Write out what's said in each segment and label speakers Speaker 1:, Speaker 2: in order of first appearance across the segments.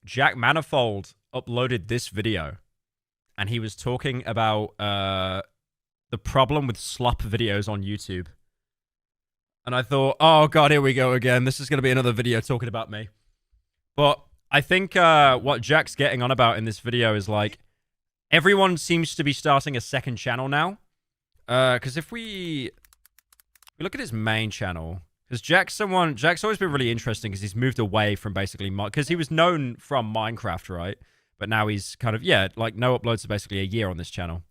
Speaker 1: Jack Manifold uploaded this video, and he was talking about the problem with slop videos on YouTube. And I thought, oh god, here we go again. This is going to be another video talking about me. But I think what Jack's getting on about in this video is like, everyone seems to be starting a second channel now. Because if we look at his main channel, because Jack's always been really interesting because he's moved away from basically, because he was known from Minecraft, right? But now he's kind of, yeah, like no uploads for basically a year on this channel.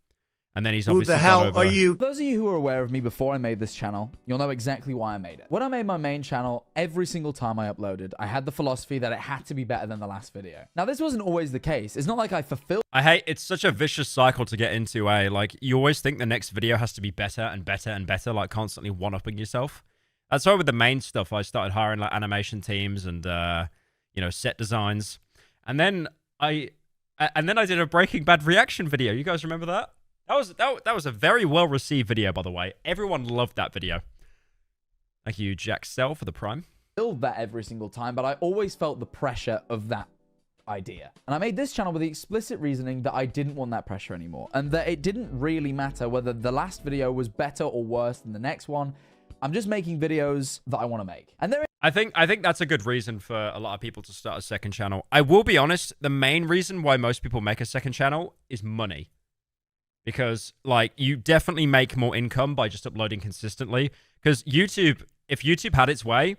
Speaker 1: And then he's obviously
Speaker 2: Who the hell
Speaker 1: over...
Speaker 2: are you?
Speaker 3: Those of you who are aware of me before I made this channel, you'll know exactly why I made it. When I made my main channel, every single time I uploaded, I had the philosophy that it had to be better than the last video. Now, this wasn't always the case. It's not like I fulfilled...
Speaker 1: it's such a vicious cycle to get into, eh? Like, you always think the next video has to be better and better and better, like constantly one-upping yourself. That's why with the main stuff, I started hiring like animation teams and, you know, set designs. And then I did a Breaking Bad reaction video. You guys remember that? That was a very well-received video, by the way. Everyone loved that video. Thank you, Jack Sell, for the Prime.
Speaker 3: Build that every single time, but I always felt the pressure of that idea. And I made this channel with the explicit reasoning that I didn't want that pressure anymore, and that it didn't really matter whether the last video was better or worse than the next one. I'm just making videos that I want to make. And
Speaker 1: I think that's a good reason for a lot of people to start a second channel. I will be honest, the main reason why most people make a second channel is money. Because, like, you definitely make more income by just uploading consistently. Because YouTube, if YouTube had its way,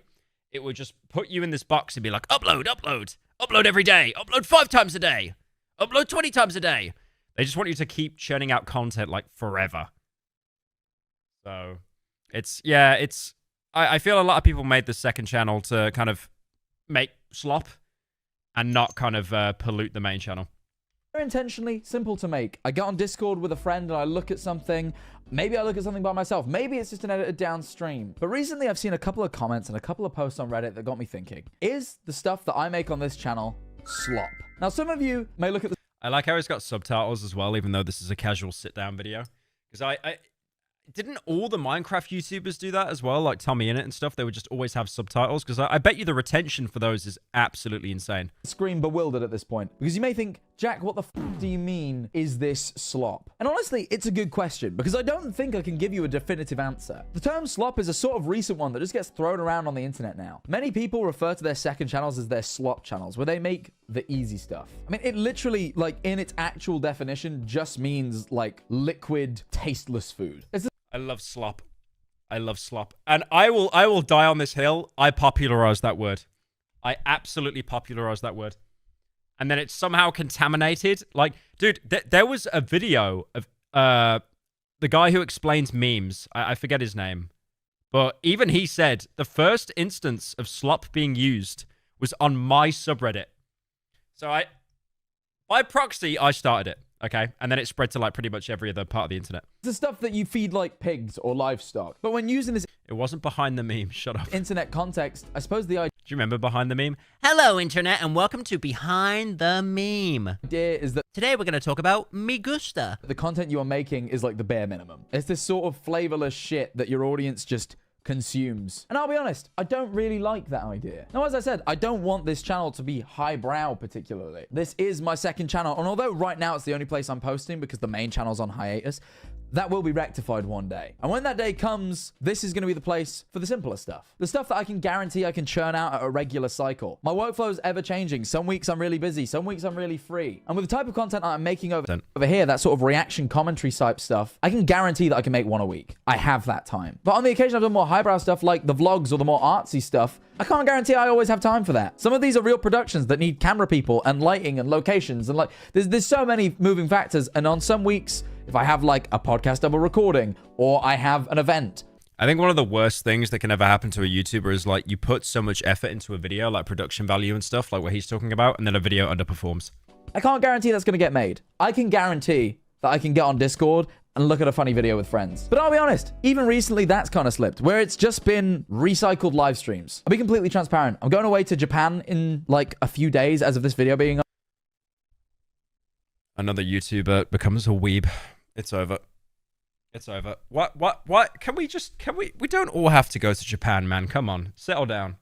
Speaker 1: it would just put you in this box and be like, upload, upload, upload every day, upload 5 times a day, upload 20 times a day. They just want you to keep churning out content, like, forever. So, I feel a lot of people made the second channel to kind of make slop and not kind of pollute the main channel.
Speaker 3: Intentionally simple to make. I get on Discord with a friend and I look at something. Maybe I look at something by myself. Maybe it's just an edited down stream. But recently I've seen a couple of comments and a couple of posts on Reddit that got me thinking. Is the stuff that I make on this channel slop? Now, some of you may look at the...
Speaker 1: I like how it's got subtitles as well, even though this is a casual sit-down video. Because I didn't all the Minecraft YouTubers do that as well? Like Tommy Innit and stuff? They would just always have subtitles? Because I bet you the retention for those is absolutely insane.
Speaker 3: Scream bewildered at this point. Because you may think, Jack, what the f do you mean is this slop? And honestly, it's a good question because I don't think I can give you a definitive answer. The term slop is a sort of recent one that just gets thrown around on the internet now. Many people refer to their second channels as their slop channels, where they make the easy stuff. I mean, it literally, like, in its actual definition, just means, like, liquid, tasteless food.
Speaker 1: I love slop. I love slop. And I will die on this hill. I popularized that word. I absolutely popularized that word. And then it's somehow contaminated. Like, dude, there was a video of the guy who explains memes. I forget his name. But even he said the first instance of slop being used was on my subreddit. So by proxy, I started it. Okay, and then it spread to like pretty much every other part of the internet.
Speaker 3: The stuff that you feed like pigs or livestock. But when using this...
Speaker 1: It wasn't behind the meme, shut up.
Speaker 3: Internet context, I suppose the idea...
Speaker 1: Do you remember behind the meme? Hello, internet, and welcome to Behind the Meme.
Speaker 3: Idea is that...
Speaker 1: Today we're going to talk about Me Gusta.
Speaker 3: The content you are making is like the bare minimum. It's this sort of flavorless shit that your audience just consumes. And I'll be honest, I don't really like that idea. Now, as I said, I don't want this channel to be highbrow particularly. This is my second channel, and although right now it's the only place I'm posting because the main channel's on hiatus, that will be rectified one day. And when that day comes, this is going to be the place for the simpler stuff. The stuff that I can guarantee I can churn out at a regular cycle. My workflow is ever changing. Some weeks I'm really busy. Some weeks I'm really free. And with the type of content I'm making over here, that sort of reaction commentary type stuff, I can guarantee that I can make one a week. I have that time. But on the occasion I've done more highbrow stuff like the vlogs or the more artsy stuff, I can't guarantee I always have time for that. Some of these are real productions that need camera people and lighting and locations. And like, there's so many moving factors. And on some weeks, if I have like a podcast double recording or I have an event.
Speaker 1: I think one of the worst things that can ever happen to a YouTuber is like you put so much effort into a video, like production value and stuff, like what he's talking about, and then a video underperforms.
Speaker 3: I can't guarantee that's going to get made. I can guarantee that I can get on Discord and look at a funny video with friends. But I'll be honest, even recently that's kind of slipped, where it's just been recycled live streams. I'll be completely transparent. I'm going away to Japan in like a few days as of this video being...
Speaker 1: Another YouTuber becomes a weeb. It's over. It's over. What? We don't all have to go to Japan, man. Come on. Settle down.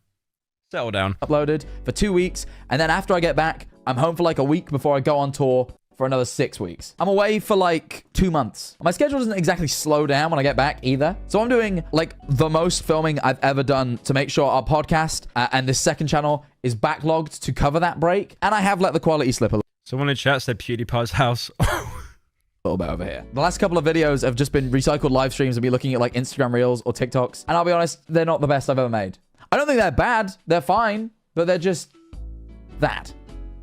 Speaker 1: Settle down.
Speaker 3: uploaded for 2 weeks. And then after I get back, I'm home for like a week before I go on tour for another 6 weeks. I'm away for like 2 months. My schedule doesn't exactly slow down when I get back either. So I'm doing like the most filming I've ever done to make sure our podcast and this second channel is backlogged to cover that break. And I have let the quality slip a
Speaker 1: Someone in chat said PewDiePie's house.
Speaker 3: little bit over here. The last couple of videos have just been recycled live streams and be looking at like Instagram Reels or TikToks. And I'll be honest, they're not the best I've ever made. I don't think they're bad. They're fine, but they're just that.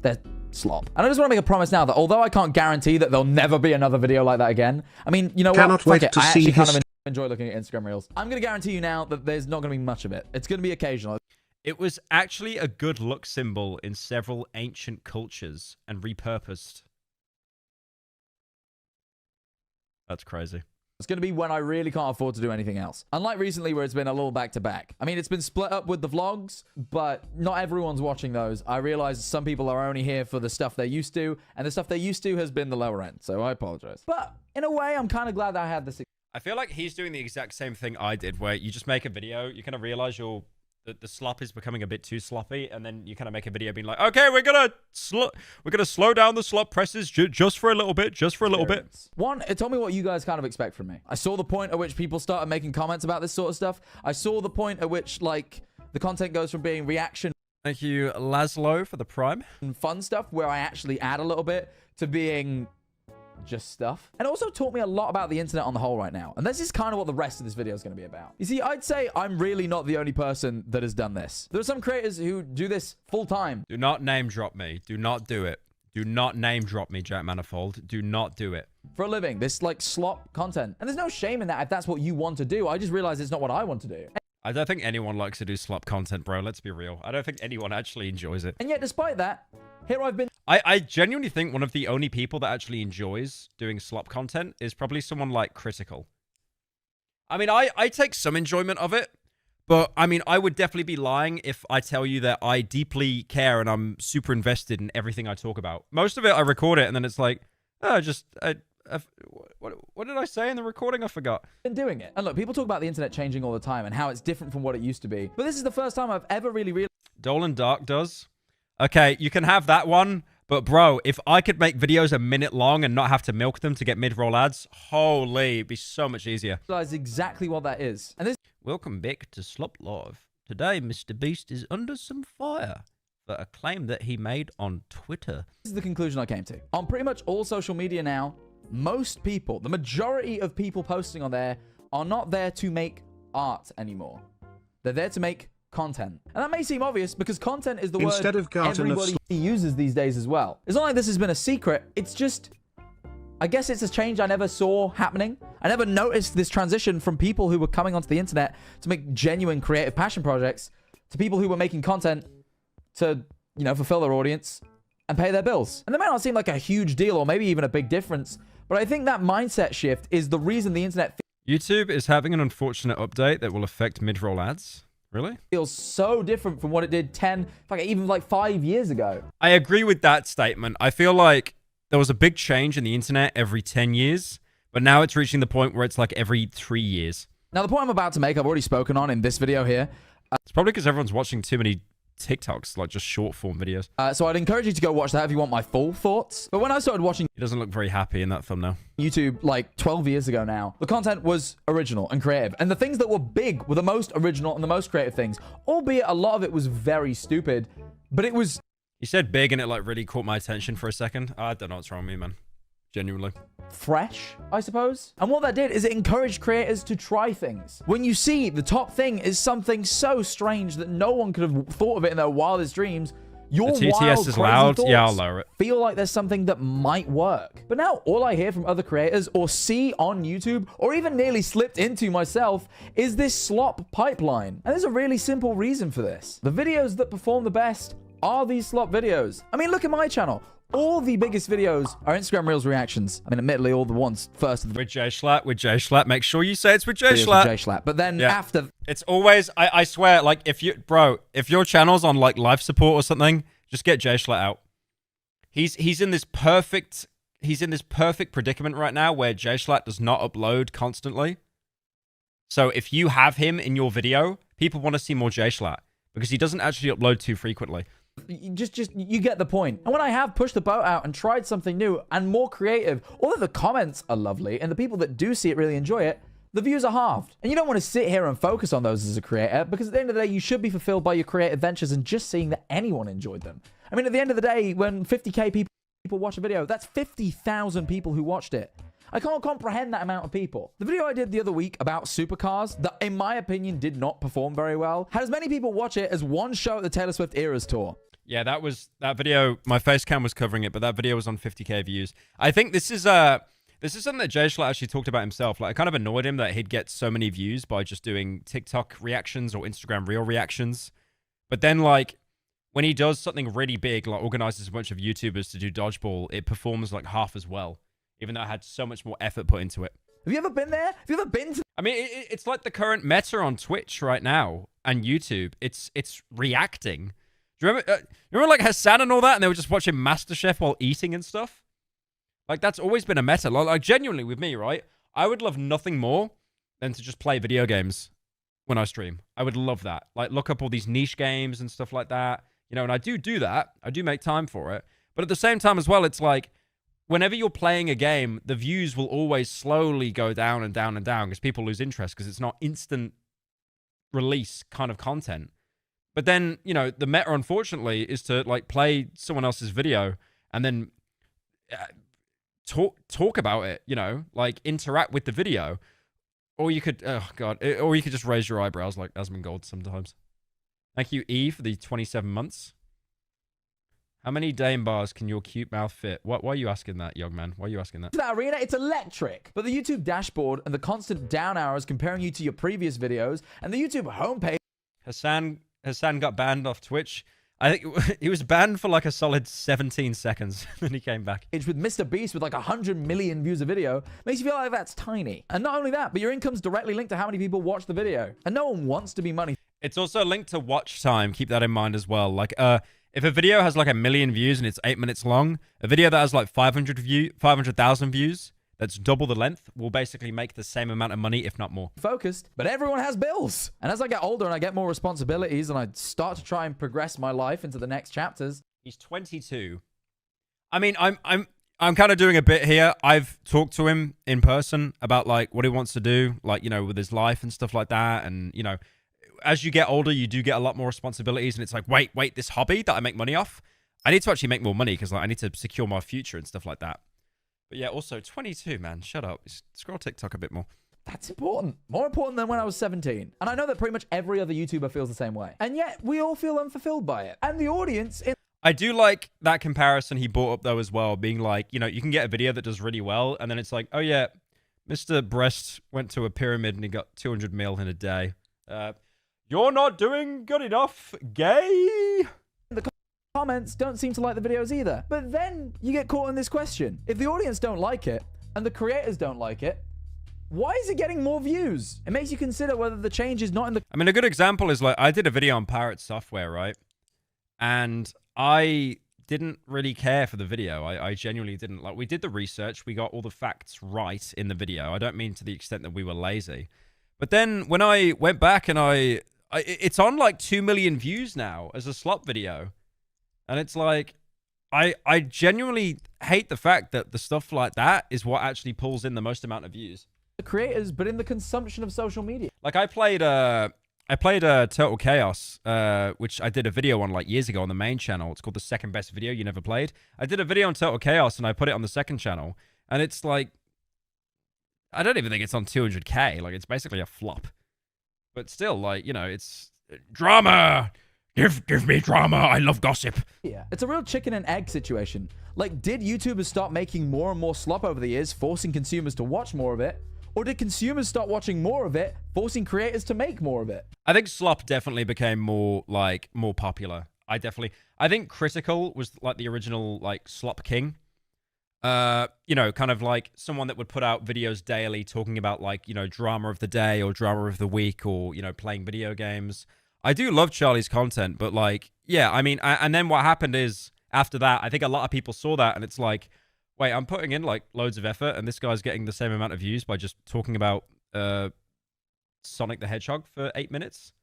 Speaker 3: They're slop. And I just want to make a promise now that although I can't guarantee that there'll never be another video like that again, I mean, you know what?
Speaker 2: Cannot wait to
Speaker 3: I
Speaker 2: see
Speaker 3: actually kind
Speaker 2: his...
Speaker 3: of enjoy looking at Instagram Reels. I'm going to guarantee you now that there's not going to be much of it. It's going to be occasional.
Speaker 1: It was actually a good luck symbol in several ancient cultures and repurposed. That's crazy.
Speaker 3: It's going to be when I really can't afford to do anything else. Unlike recently where it's been a little back-to-back. I mean, it's been split up with the vlogs, but not everyone's watching those. I realize some people are only here for the stuff they're used to, and the stuff they're used to has been the lower end, so I apologize. But in a way, I'm kind of glad that I had this.
Speaker 1: I feel like he's doing the exact same thing I did, where you just make a video, you kind of realize the slop is becoming a bit too sloppy, and then you kind of make a video being like, okay, we're gonna slow down the slop presses just for a little bit,
Speaker 3: One, it told me what you guys kind of expect from me. I saw the point at which people started making comments about this sort of stuff. I saw the point at which, like, the content goes from being reaction.
Speaker 1: Thank you, Laszlo, for the prime.
Speaker 3: And fun stuff where I actually add a little bit to being just stuff. And it also taught me a lot about the internet on the whole right now. And this is kind of what the rest of this video is going to be about. You see, I'd say I'm really not the only person that has done this. There are some creators who do this full time.
Speaker 1: Do not name drop me. Do not do it. Do not name drop me, Jack Manifold. Do not do it.
Speaker 3: For a living, this like slop content. And there's no shame in that if that's what you want to do. I just realized it's not what I want to do.
Speaker 1: I don't think anyone likes to do slop content, bro. Let's be real. I don't think anyone actually enjoys it.
Speaker 3: And yet, despite that, here I've been.
Speaker 1: I genuinely think one of the only people that actually enjoys doing slop content is probably someone like Critical. I mean, I take some enjoyment of it, but I mean, I would definitely be lying if I tell you that I deeply care and I'm super invested in everything I talk about. Most of it, I record it and then it's like, oh, what did I say in the recording? I forgot.
Speaker 3: Been doing it. And look, people talk about the internet changing all the time and how it's different from what it used to be. But this is the first time I've ever really realized.
Speaker 1: Dolan Dark does. Okay, you can have that one. But bro, if I could make videos a minute long and not have to milk them to get mid-roll ads, holy, it'd be so much easier.
Speaker 3: Realize exactly what that is. And this.
Speaker 1: Welcome back to Slop Live. Today, Mr. Beast is under some fire for a claim that he made on Twitter.
Speaker 3: This is the conclusion I came to. On pretty much all social media now, most people, the majority of people posting on there are not there to make art anymore. They're there to make content. And that may seem obvious because content is the
Speaker 2: Instead
Speaker 3: word
Speaker 2: of garden
Speaker 3: everybody uses these days as well. It's not like this has been a secret. It's just, I guess it's a change I never saw happening. I never noticed this transition from people who were coming onto the internet to make genuine creative passion projects to people who were making content to, you know, fulfill their audience and pay their bills. And that may not seem like a huge deal or maybe even a big difference, but I think that mindset shift is the reason the internet
Speaker 1: YouTube is having an unfortunate update that will affect mid-roll ads. Really?
Speaker 3: Feels so different from what it did 10, even like 5 years ago.
Speaker 1: I agree with that statement. I feel like there was a big change in the internet every 10 years, but now it's reaching the point where it's like every 3 years.
Speaker 3: Now, the point I'm about to make, I've already spoken on in this video here.
Speaker 1: It's probably because everyone's watching too many TikToks, like just short form videos.
Speaker 3: So I'd encourage you to go watch that if you want my full thoughts. But when I started watching
Speaker 1: He doesn't look very happy in that thumbnail.
Speaker 3: YouTube like 12 years ago now, the content was original and creative. And the things that were big were the most original and the most creative things. Albeit a lot of it was very stupid, but it was...
Speaker 1: You said big and it like really caught my attention for a second. I don't know what's wrong with me, man. Genuinely.
Speaker 3: fresh, I suppose. And what that did is it encouraged creators to try things. When you see the top thing is something so strange that no one could have thought of it in their wildest dreams, your
Speaker 1: the TTS
Speaker 3: wild,
Speaker 1: is
Speaker 3: crazy
Speaker 1: loud.
Speaker 3: thoughts
Speaker 1: Yeah, I'll lower it.
Speaker 3: feel like there's something that might work. But now all I hear from other creators or see on YouTube or even nearly slipped into myself is this slop pipeline. And there's a really simple reason for this. The videos that perform the best are these slop videos. I mean, look at my channel. All the biggest videos are Instagram Reels reactions. I mean, admittedly, all the ones first.
Speaker 1: With J Schlatt, with J Schlatt. Make sure you say it's with J
Speaker 3: J
Speaker 1: Schlatt.
Speaker 3: Schlatt. But then after...
Speaker 1: It's always, I swear, like, if your channel's on, like, life support or something, just get J Schlatt out. He's in this perfect predicament right now where J Schlatt does not upload constantly. So if you have him in your video, people want to see more J Schlatt. because he doesn't actually upload too frequently.
Speaker 3: You get the point. And when I have pushed the boat out and tried something new and more creative, although the comments are lovely and the people that do see it really enjoy it, the views are halved. And you don't want to sit here and focus on those as a creator, because at the end of the day, you should be fulfilled by your creative ventures and just seeing that anyone enjoyed them. I mean, at the end of the day, when 50k people watch a video, that's 50,000 people who watched it. I can't comprehend that amount of people. The video I did the other week about supercars, that in my opinion did not perform very well, had as many people watch it as one show at the Taylor Swift Eras tour.
Speaker 1: Yeah, that video, my face cam was covering it, but that video was on 50k views. I think this is something that Jay Schlatt actually talked about himself. Like, it kind of annoyed him that he'd get so many views by just doing TikTok reactions or Instagram Reel reactions. But then, like, when he does something really big, like organizes a bunch of YouTubers to do dodgeball, it performs like half as well, even though I had so much more effort put into it.
Speaker 3: Have you ever been there? Have you ever been to...
Speaker 1: I mean, it's like the current meta on Twitch right now and YouTube. It's reacting. Do you remember like Hassan and all that, and they were just watching MasterChef while eating and stuff? Like, that's always been a meta. Like, genuinely with me, right? I would love nothing more than to just play video games when I stream. I would love that. Like, look up all these niche games and stuff like that. You know, and I do that. I do make time for it. But at the same time as well, it's like, whenever you're playing a game, the views will always slowly go down and down and down because people lose interest because it's not instant release kind of content. But then, you know, the meta, unfortunately, is to, like, play someone else's video and then talk about it, you know, like, interact with the video. Or you could, oh, God, or you could just raise your eyebrows like Asmongold sometimes. Thank you, E, for the 27 months. How many Dame bars can your cute mouth fit? Why are you asking that, young man? Why are you asking that?
Speaker 3: That arena, it's electric. But the YouTube dashboard and the constant down arrows comparing you to your previous videos and the YouTube homepage...
Speaker 1: Hassan got banned off Twitch. I think he was banned for like a solid 17 seconds. Then he came back.
Speaker 3: With Mr. Beast with like 100 million views a video makes you feel like that's tiny. And not only that, but your income's directly linked to how many people watch the video. And no one wants to be money.
Speaker 1: It's also linked to watch time. Keep that in mind as well. Like, if a video has like 1 million views and it's 8 minutes long, a video that has like 500,000 views, that's double the length, will basically make the same amount of money, if not more.
Speaker 3: Focused, but everyone has bills. And as I get older and I get more responsibilities and I start to try and progress my life into the next chapters.
Speaker 1: He's 22. I mean, I'm kind of doing a bit here. I've talked to him in person about like what he wants to do, like, you know, with his life and stuff like that. And, you know, as you get older, you do get a lot more responsibilities. And it's like, wait, this hobby that I make money off, I need to actually make more money because like I need to secure my future and stuff like that. But yeah, also 22, man. Shut up. Scroll TikTok a bit more.
Speaker 3: That's important. More important than when I was 17. And I know that pretty much every other YouTuber feels the same way. And yet, we all feel unfulfilled by it. And the audience...
Speaker 1: I do like that comparison he brought up, though, as well. Being like, you know, you can get a video that does really well. And then it's like, oh, yeah, Mr. Breast went to a pyramid and he got 200 mil in a day. You're not doing good enough, gay.
Speaker 3: Comments don't seem to like the videos either. But then you get caught in this question. If the audience don't like it and the creators don't like it, why is it getting more views? It makes you consider whether the change is not in the...
Speaker 1: I mean, a good example is like, I did a video on pirate software, right? And I didn't really care for the video. I genuinely didn't. Like, we did the research. We got all the facts right in the video. I don't mean to the extent that we were lazy. But then when I went back and it's on like 2 million views now as a Slop video. And it's like, I genuinely hate the fact that the stuff like that is what actually pulls in the most amount of views.
Speaker 3: The creators, but in the consumption of social media.
Speaker 1: Like, I played Total Chaos, which I did a video on like years ago on the main channel. It's called the second best video you never played. I did a video on Total Chaos and I put it on the second channel. And it's like, I don't even think it's on 200k. Like, it's basically a flop. But still, like, you know, it's drama. Give me drama. I love gossip.
Speaker 3: Yeah, it's a real chicken and egg situation. Like, did YouTubers start making more and more slop over the years, forcing consumers to watch more of it? Or did consumers start watching more of it, forcing creators to make more of it?
Speaker 1: I think Slop definitely became more popular. I think Critical was like the original like Slop king. You know, kind of like someone that would put out videos daily talking about like, you know, drama of the day or drama of the week or, you know, playing video games. I do love Charlie's content, but like, yeah, I mean, and then what happened is after that, I think a lot of people saw that and it's like, wait, I'm putting in like loads of effort and this guy's getting the same amount of views by just talking about Sonic the Hedgehog for 8 minutes.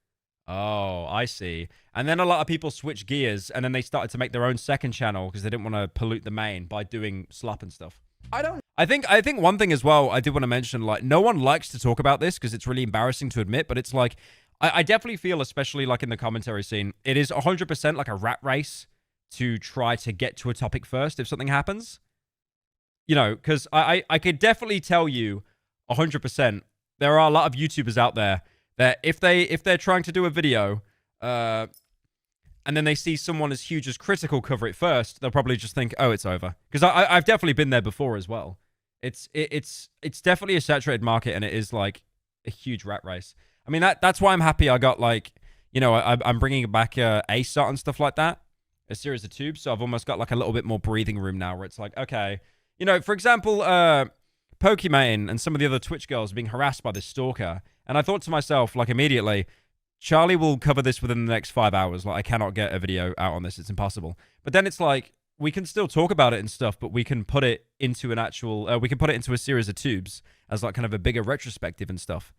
Speaker 1: Oh, I see. And then a lot of people switch gears, and then they started to make their own second channel because they didn't want to pollute the main by doing Slop and stuff. I think one thing as well I did want to mention, like, no one likes to talk about this because it's really embarrassing to admit, but it's like, I definitely feel, especially like in the commentary scene, it is 100% like a rat race to try to get to a topic first if something happens. You know, because I could definitely tell you 100% there are a lot of YouTubers out there that if they're trying to do a video, and then they see someone as huge as Critical cover it first, they'll probably just think, oh, it's over. Because I've definitely been there before as well. It's definitely a saturated market, and it is like a huge rat race. I mean, that's why I'm happy I got, like, you know, I'm bringing back ASOT and stuff like that, a series of tubes. So I've almost got like a little bit more breathing room now where it's like, okay, you know, for example, Pokimane and some of the other Twitch girls being harassed by this stalker. And I thought to myself, like, immediately, Charlie will cover this within the next 5 hours. Like, I cannot get a video out on this. It's impossible. But then it's like, we can still talk about it and stuff, but we can put it into an actual, we can put it into a series of tubes as like kind of a bigger retrospective and stuff.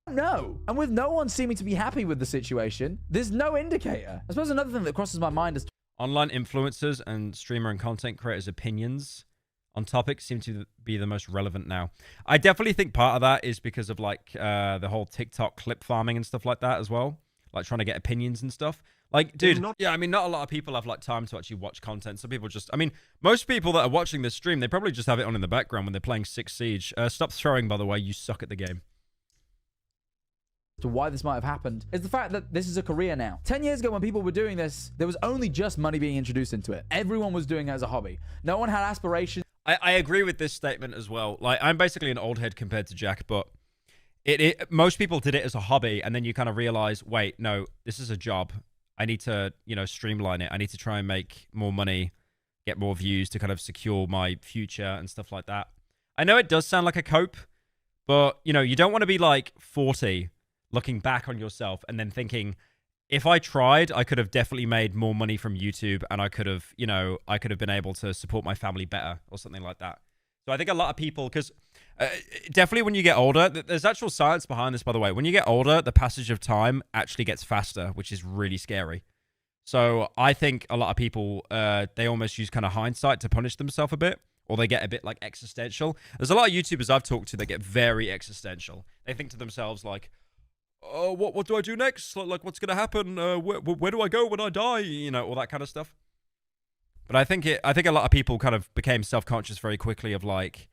Speaker 3: No. And with no one seeming to be happy with the situation, there's no indicator. I suppose another thing that crosses my mind is
Speaker 1: online influencers and streamer and content creators' opinions on topics seem to be the most relevant now. I definitely think part of that is because of like the whole TikTok clip farming and stuff like that as well. Like trying to get opinions and stuff. Like, dude, yeah, I mean, not a lot of people have like time to actually watch content. Some people just, I mean, most people that are watching this stream, they probably just have it on in the background when they're playing 6 Siege. Stop throwing, by the way, you suck at the game.
Speaker 3: To why this might have happened is the fact that this is a career now. 10 years ago when people were doing this, there was only just money being introduced into it. Everyone was doing it as a hobby. No one had aspirations.
Speaker 1: I agree with this statement as well. Like, I'm basically an old head compared to Jack, but most people did it as a hobby, and then you kind of realize, wait, no, this is a job. I need to, you know, streamline it. I need to try and make more money, get more views to kind of secure my future and stuff like that. I know it does sound like a cope, but, you know, you don't want to be like 40 looking back on yourself and then thinking, if I tried, I could have definitely made more money from YouTube, and I could have, you know, I could have been able to support my family better or something like that. So I think a lot of people, because definitely when you get older, there's actual science behind this, by the way. When you get older, the passage of time actually gets faster, which is really scary. So I think a lot of people, they almost use kind of hindsight to punish themselves a bit, or they get a bit like existential. There's a lot of YouTubers I've talked to that get very existential. They think to themselves like, oh, what do I do next? Like what's going to happen? Where do I go when I die? You know, all that kind of stuff. But I think a lot of people kind of became self-conscious very quickly of like,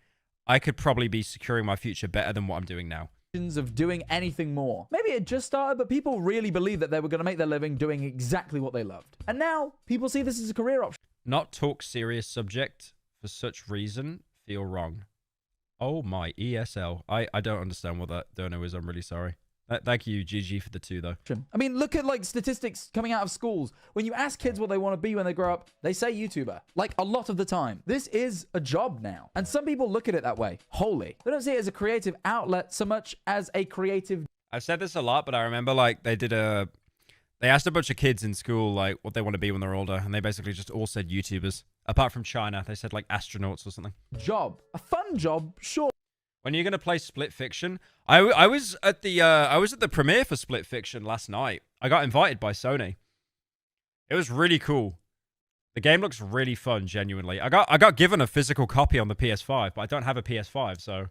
Speaker 1: I could probably be securing my future better than what I'm doing now.
Speaker 3: Of doing anything more. Maybe it just started, but people really believed that they were going to make their living doing exactly what they loved. And now people see this as a career option.
Speaker 1: Not talk serious subject for such reason feel wrong. Oh my ESL. I don't understand what that dono is. I'm really sorry. Thank you, GG, for the 2, though.
Speaker 3: I mean, look at, like, statistics coming out of schools. When you ask kids what they want to be when they grow up, they say YouTuber. Like, a lot of the time. This is a job now. And some people look at it that way. Wholly. They don't see it as a creative outlet so much as a creative...
Speaker 1: I've said this a lot, but I remember, like, they asked a bunch of kids in school, like, what they want to be when they're older, and they basically just all said YouTubers. Apart from China, they said, like, astronauts or something.
Speaker 3: Job. A fun job, sure.
Speaker 1: When you're gonna play Split Fiction, I was at the premiere for Split Fiction last night. I got invited by Sony. It was really cool. The game looks really fun, genuinely. I got given a physical copy on the PS5, but I don't have a PS5, so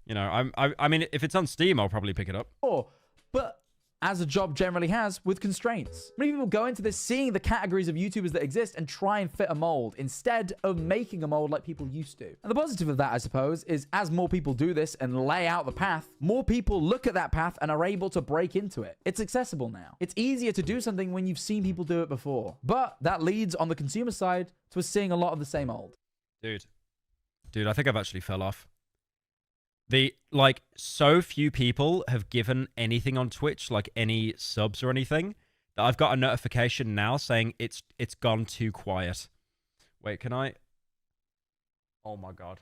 Speaker 1: you know, I mean, if it's on Steam, I'll probably pick it up.
Speaker 3: Oh, but as a job generally has, with constraints. Many people go into this seeing the categories of YouTubers that exist and try and fit a mold instead of making a mold like people used to. And the positive of that, I suppose, is as more people do this and lay out the path, more people look at that path and are able to break into it. It's accessible now. It's easier to do something when you've seen people do it before. But that leads on the consumer side to us seeing a lot of the same old.
Speaker 1: Dude, I think I've actually fell off. Like, so few people have given anything on Twitch, like any subs or anything, that I've got a notification now saying it's gone too quiet. Wait, can I? Oh my god.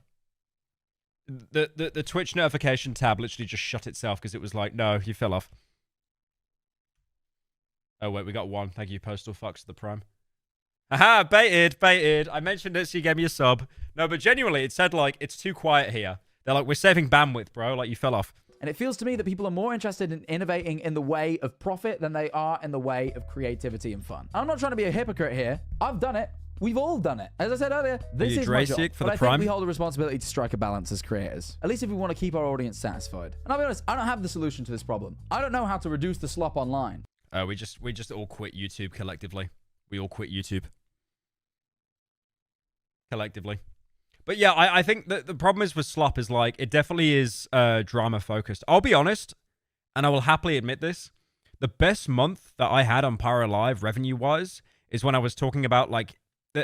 Speaker 1: The Twitch notification tab literally just shut itself because it was like, no, you fell off. Oh wait, we got 1. Thank you, Postal Fox of the Prime. Haha, baited. I mentioned it, so you gave me a sub. No, but genuinely, it said like, it's too quiet here. They're like, we're saving bandwidth, bro. Like, you fell off.
Speaker 3: And it feels to me that people are more interested in innovating in the way of profit than they are in the way of creativity and fun. I'm not trying to be a hypocrite here. I've done it. We've all done it. As I said earlier, this is my job.
Speaker 1: For
Speaker 3: but
Speaker 1: the
Speaker 3: I
Speaker 1: Prime?
Speaker 3: think we hold a responsibility to strike a balance as creators. At least if we want to keep our audience satisfied. And I'll be honest, I don't have the solution to this problem. I don't know how to reduce the slop online.
Speaker 1: We just all quit YouTube collectively. We all quit YouTube. Collectively. But yeah, I think that the problem is with Slop is like, it definitely is drama focused. I'll be honest, and I will happily admit this. The best month that I had on Pyro Live revenue wise is when I was talking about like,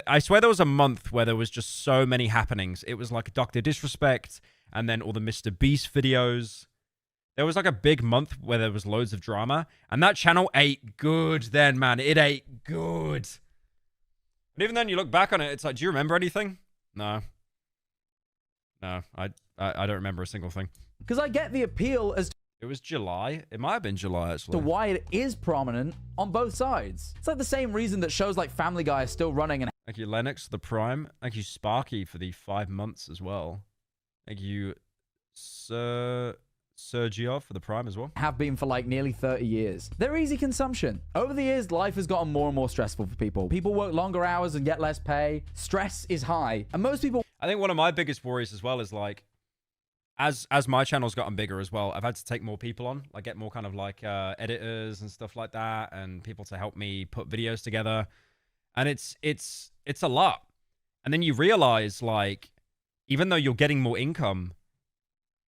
Speaker 1: I swear there was a month where there was just so many happenings. It was like Dr. Disrespect and then all the Mr. Beast videos. There was like a big month where there was loads of drama, and that channel ate good then, man. It ate good. But even then, you look back on it, it's like, do you remember anything? No. No, I don't remember a single thing.
Speaker 3: Because I get the appeal as
Speaker 1: It was July. It might have been July, actually.
Speaker 3: to why it is prominent on both sides. It's like the same reason that shows like Family Guy are still running and
Speaker 1: Thank you, Lennox, for the Prime. Thank you, Sparky, for the 5 months as well. Thank you, Sergio, for the Prime as well.
Speaker 3: have been for like nearly 30 years. They're easy consumption. Over the years, life has gotten more and more stressful for people. People work longer hours and get less pay. Stress is high. And most people
Speaker 1: I think one of my biggest worries as well is like, as my channel's gotten bigger as well, I've had to take more people on, like get more kind of like editors and stuff like that, and people to help me put videos together. And it's a lot. And then you realize like, even though you're getting more income,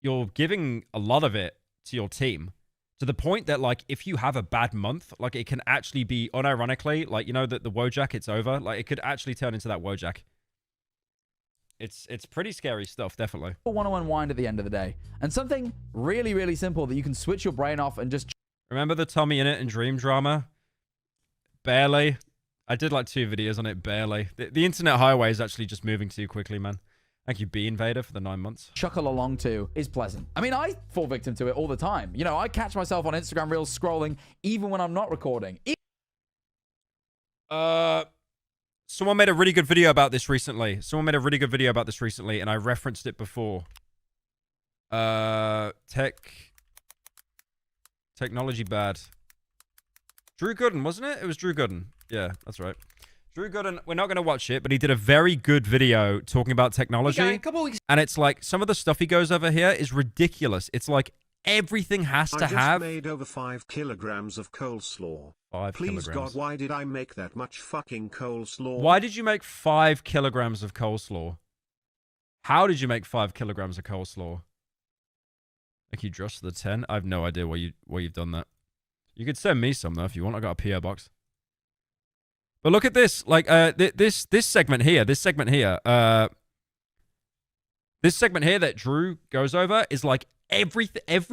Speaker 1: you're giving a lot of it to your team, to the point that like, if you have a bad month, like it can actually be unironically, like, you know, that the Wojak, it's over. Like it could actually turn into that Wojak. It's pretty scary stuff, definitely.
Speaker 3: want to unwind at the end of the day. And something really, really simple that you can switch your brain off and just
Speaker 1: Remember the Tommy In It and Dream drama? Barely. I did like 2 videos on it, barely. The internet highway is actually just moving too quickly, man. Thank you, B Invader, for the 9 months.
Speaker 3: chuckle along to is pleasant. I mean, I fall victim to it all the time. You know, I catch myself on Instagram Reels scrolling even when I'm not recording.
Speaker 1: Someone made a really good video about this recently. And I referenced it before. Technology bad. Drew Gooden, wasn't it? It was Drew Gooden. Yeah, that's right. Drew Gooden, we're not going to watch it, but he did a very good video talking about technology.
Speaker 2: Hey, a couple weeks
Speaker 1: And it's like, some of the stuff he goes over here is ridiculous. It's like, everything has to have
Speaker 4: I just made over 5 kilograms of coleslaw.
Speaker 1: 5
Speaker 4: Please
Speaker 1: kilograms.
Speaker 4: God, why did I make that much fucking coleslaw?
Speaker 1: Why did you make 5 kilograms of coleslaw? How did you make 5 kilograms of coleslaw? Thank you, Josh, for the 10. I have no idea why you've done that. You could send me some though if you want. I got a PO box. But look at this, like this segment here. This segment here that Drew goes over is like every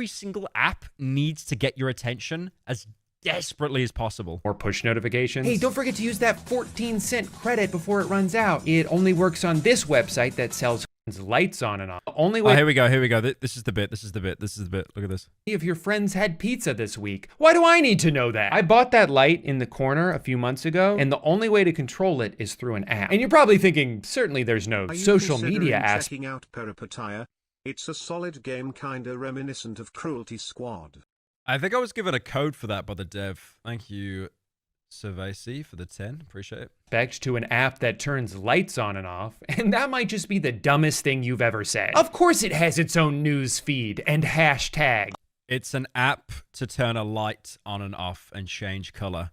Speaker 1: single app needs to get your attention as desperately as possible.
Speaker 2: more push notifications. Hey, don't forget to use that 14-cent credit before it runs out. It only works on this website that sells lights on and off. The only
Speaker 1: Oh,
Speaker 2: way
Speaker 1: here we go. This is the bit. Look at this.
Speaker 2: if your friends had pizza this week. Why do I need to know that? I bought that light in the corner a few months ago, and the only way to control it is through an app. And you're probably thinking, certainly there's no
Speaker 4: Are you
Speaker 2: social media
Speaker 4: considering
Speaker 2: aspect.
Speaker 4: checking out Pyrocynical? It's a solid game kinda reminiscent of Cruelty Squad.
Speaker 1: I think I was given a code for that by the dev. Thank you, Cervasi, for the 10. Appreciate it.
Speaker 2: To an app that turns lights on and off, and that might just be the dumbest thing you've ever said. Of course it has its own news feed and hashtag.
Speaker 1: It's an app to turn a light on and off and change color.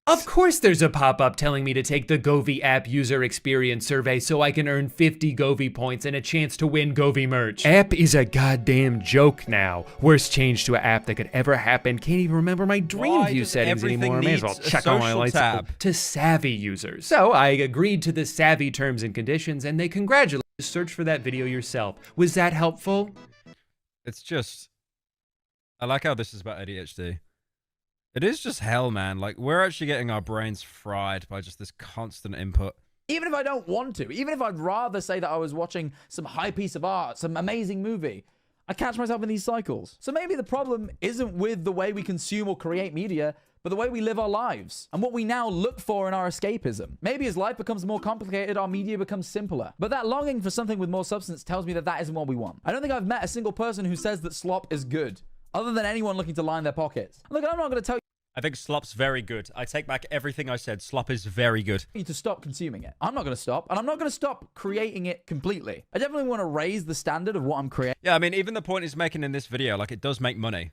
Speaker 2: Of course there's a pop-up telling me to take the Govi app user experience survey so I can earn 50 Govi points and a chance to win Govi merch. App is a goddamn joke now. Worst change to an app that could ever happen. Can't even remember my dream
Speaker 1: Why
Speaker 2: view
Speaker 1: does
Speaker 2: settings
Speaker 1: everything
Speaker 2: anymore. May as well
Speaker 1: needs a
Speaker 2: check on my
Speaker 1: social
Speaker 2: lights.
Speaker 1: tab?
Speaker 2: To savvy users. So I agreed to the savvy terms and conditions and they congratulate you. Search for that video yourself. Was that helpful?
Speaker 1: It's just... I like how this is about ADHD. It is just hell, man. Like, we're actually getting our brains fried by just this constant input.
Speaker 3: Even if I don't want to, even if I'd rather say that I was watching some high piece of art, some amazing movie, I catch myself in these cycles. So maybe the problem isn't with the way we consume or create media, but but the way we live our lives and what we now look for in our escapism. Maybe as life becomes more complicated, our media becomes simpler. But that longing for something with more substance tells me that that isn't what we want. I don't think I've met a single person who says that Slop is good, other than anyone looking to line their pockets. Look, I'm not going to tell
Speaker 1: I think Slop's very good. I take back everything I said. Slop is very good.
Speaker 3: you to stop consuming it. I'm not going to stop, and I'm not going to stop creating it completely. I definitely want to raise the standard of what I'm creating.
Speaker 1: Yeah, I mean, even the point he's making in this video, like, it does make money.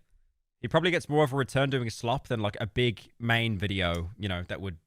Speaker 1: He probably gets more of a return doing Slop than, like, a big main video, you know, that would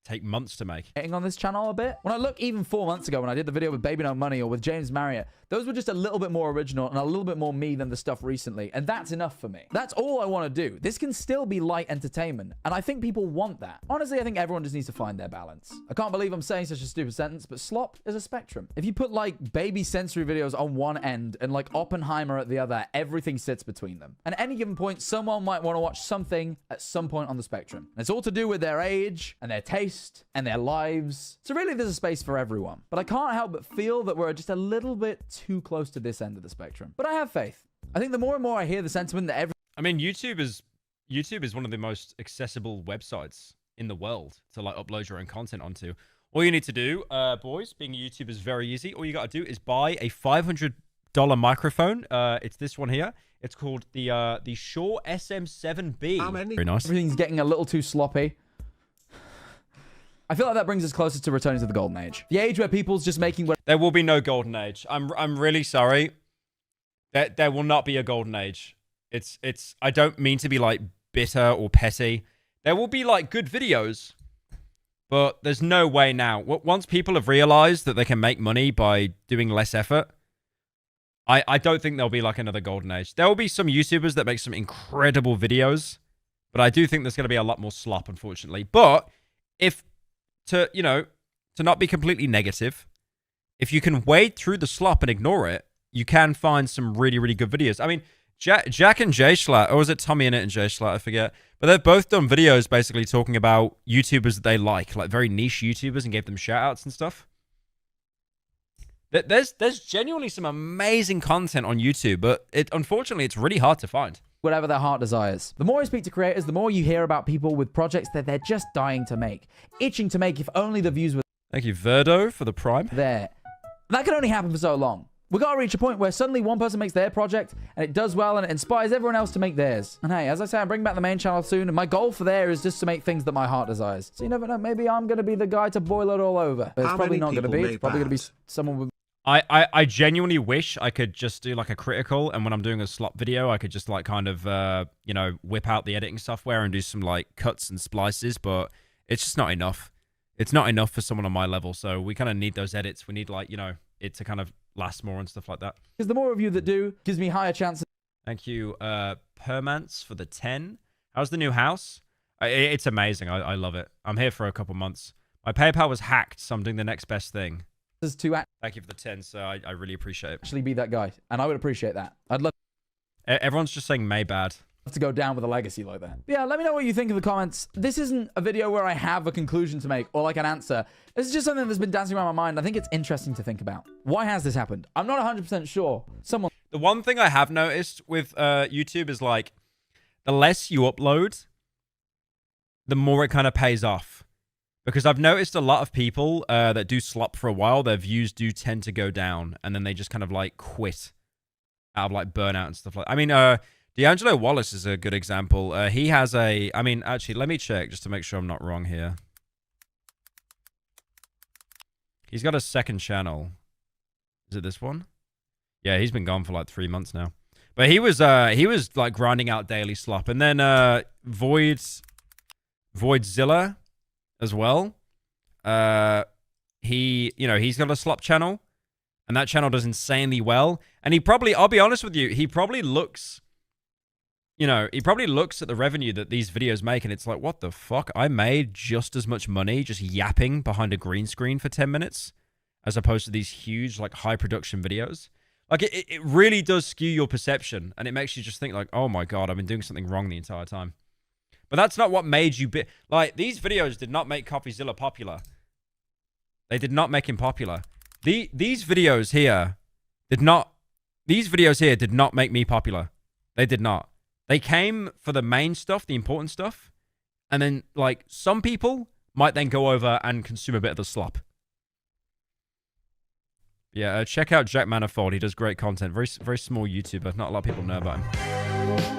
Speaker 1: take months to make.
Speaker 3: On this channel a bit. When I look even 4 months ago when I did the video with Baby No Money or with James Marriott, those were just a little bit more original and a little bit more me than the stuff recently. And that's enough for me. That's all I want to do. This can still be light entertainment. And I think people want that. Honestly, I think everyone just needs to find their balance. I can't believe I'm saying such a stupid sentence, but Slop is a spectrum. If you put like baby sensory videos on one end and like Oppenheimer at the other, everything sits between them. And at any given point, someone might want to watch something at some point on the spectrum. And it's all to do with their age and their taste and their lives. So really, there's a space for everyone. But I can't help but feel that we're just a little bit too close to this end of the spectrum. But I have faith. I think the more and more I hear the sentiment that
Speaker 1: I mean, YouTube is one of the most accessible websites in the world to like upload your own content onto. All you need to do, boys, being a YouTuber is very easy. All you got to do is buy a $500 microphone. It's this one here. It's called the Shure SM7B. Very nice.
Speaker 3: everything's getting a little too sloppy, I feel like that brings us closer to returning to the golden age. The age where people's just making what
Speaker 1: There will be no golden age. I'm really sorry. There will not be a golden age. It's I don't mean to be like bitter or petty. There will be like good videos, but there's no way now. Once people have realized that they can make money by doing less effort, I don't think there'll be like another golden age. There will be some YouTubers that make some incredible videos, but I do think there's going to be a lot more slop, unfortunately. But to not be completely negative, if you can wade through the slop and ignore it, you can find some really, really good videos. I mean, Jack and Jay Schlatt, or was it Tommy Innit and Jay Schlatt? I forget. But they've both done videos basically talking about YouTubers that they like very niche YouTubers, and gave them shout outs and stuff. There's genuinely some amazing content on YouTube, but unfortunately, it's really hard to find.
Speaker 3: whatever their heart desires. The more I speak to creators, the more you hear about people with projects that they're just dying to make, itching to make if only the views were
Speaker 1: Thank you, Verdo, for the prime.
Speaker 3: there. That can only happen for so long. We gotta reach a point where suddenly one person makes their project and it does well and it inspires everyone else to make theirs. And hey, as I say, I'm bringing back the main channel soon, and my goal for there is just to make things that my heart desires. So you never know, maybe I'm gonna be the guy to boil it all over. But it's
Speaker 4: How
Speaker 3: probably
Speaker 4: many
Speaker 3: not gonna
Speaker 4: people
Speaker 3: be. It's
Speaker 4: made
Speaker 3: probably gonna be
Speaker 4: that?
Speaker 3: someone with
Speaker 1: I genuinely wish I could just do like a critical, and when I'm doing a slop video, I could just like kind of, you know, whip out the editing software and do some like cuts and splices, but it's just not enough. It's not enough for someone on my level, so we kind of need those edits. We need like, you know, it to kind of last more and stuff like that.
Speaker 3: because the more of you that do gives me higher chances.
Speaker 1: Thank you, Permance, for the 10. How's the new house? It's amazing. I love it. I'm here for a couple months. My PayPal was hacked, so I'm doing the next best thing.
Speaker 3: To
Speaker 1: Thank you for the 10, sir. I really appreciate it.
Speaker 3: actually be that guy, and I would appreciate that. I'd love
Speaker 1: Everyone's just saying May bad.
Speaker 3: to go down with a legacy like that. But yeah, let me know what you think in the comments. This isn't a video where I have a conclusion to make or like an answer. This is just something that's been dancing around my mind. I think it's interesting to think about. Why has this happened? I'm not 100% sure. Someone
Speaker 1: The one thing I have noticed with YouTube is like, the less you upload, the more it kind of pays off. Because I've noticed a lot of people that do slop for a while, their views do tend to go down, and then they just kind of like quit out of like burnout and stuff like that. I mean, D'Angelo Wallace is a good example. He has I mean, actually, let me check just to make sure I'm not wrong here. He's got a second channel. Is it this one? Yeah, he's been gone for like 3 months now. But he was like grinding out daily slop. And then Voidzilla as well. He's got a slop channel, and that channel does insanely well. And he probably, I'll be honest with you, he probably looks at the revenue that these videos make, and it's like, what the fuck? I made just as much money just yapping behind a green screen for 10 minutes as opposed to these huge, like, high production videos. Like, it really does skew your perception, and it makes you just think, like, oh my god, I've been doing something wrong the entire time. But that's not what made you like, these videos did not make CoffeeZilla popular. They did not make him popular. These videos here did not make me popular. They did not. They came for the main stuff, the important stuff, And then, like, some people might then go over and consume a bit of the slop. Yeah, check out Jack Manifold. He does great content. Very small YouTuber. Not a lot of people know about him.